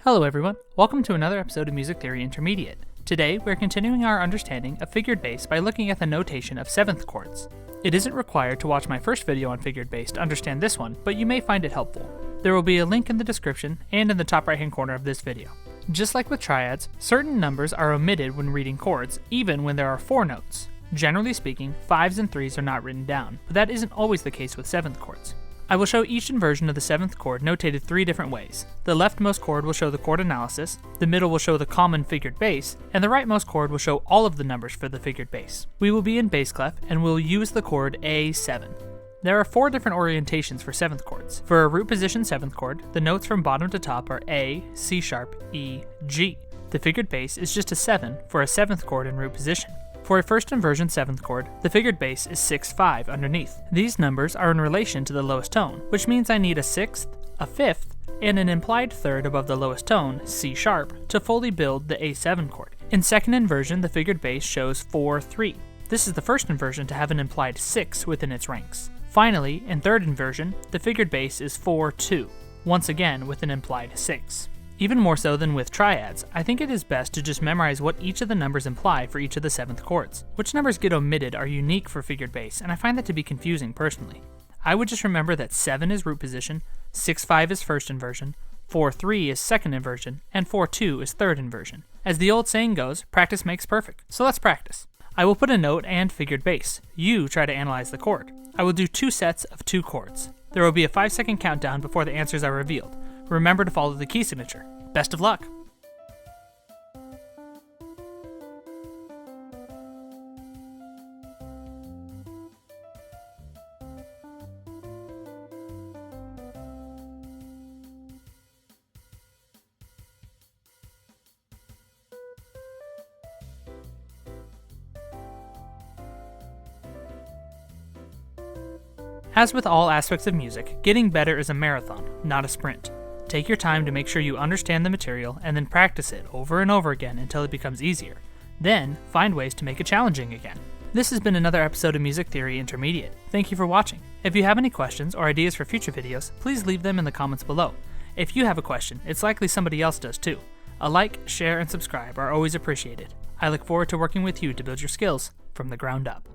Hello everyone, welcome to another episode of Music Theory Intermediate. Today, we're continuing our understanding of figured bass by looking at the notation of seventh chords. It isn't required to watch my first video on figured bass to understand this one, but you may find it helpful. There will be a link in the description and in the top right hand corner of this video. Just like with triads, certain numbers are omitted when reading chords, even when there are 4 notes. Generally speaking, 5s and 3s are not written down, but that isn't always the case with seventh chords. I will show each inversion of the seventh chord notated 3 different ways. The leftmost chord will show the chord analysis, the middle will show the common figured bass, and the rightmost chord will show all of the numbers for the figured bass. We will be in bass clef, and we'll use the chord A7. There are 4 different orientations for seventh chords. For a root position seventh chord, the notes from bottom to top are A, C sharp, E, G. The figured bass is just a 7 for a seventh chord in root position. For a first inversion seventh chord, the figured bass is 6-5 underneath. These numbers are in relation to the lowest tone, which means I need a 6th, a 5th, and an implied third above the lowest tone, C sharp, to fully build the A7 chord. In second inversion, the figured bass shows 4-3. This is the first inversion to have an implied 6 within its ranks. Finally, in third inversion, the figured bass is 4-2, once again with an implied 6. Even more so than with triads, I think it is best to just memorize what each of the numbers imply for each of the seventh chords. Which numbers get omitted are unique for figured bass, and I find that to be confusing personally. I would just remember that 7 is root position, 6-5 is first inversion, 4-3 is second inversion, and 4-2 is third inversion. As the old saying goes, practice makes perfect. So let's practice. I will put a note and figured bass. You try to analyze the chord. I will do 2 sets of 2 chords. There will be a 5-second countdown before the answers are revealed. Remember to follow the key signature. Best of luck! As with all aspects of music, getting better is a marathon, not a sprint. Take your time to make sure you understand the material and then practice it over and over again until it becomes easier. Then, find ways to make it challenging again. This has been another episode of Music Theory Intermediate. Thank you for watching. If you have any questions or ideas for future videos, please leave them in the comments below. If you have a question, it's likely somebody else does too. A like, share, and subscribe are always appreciated. I look forward to working with you to build your skills from the ground up.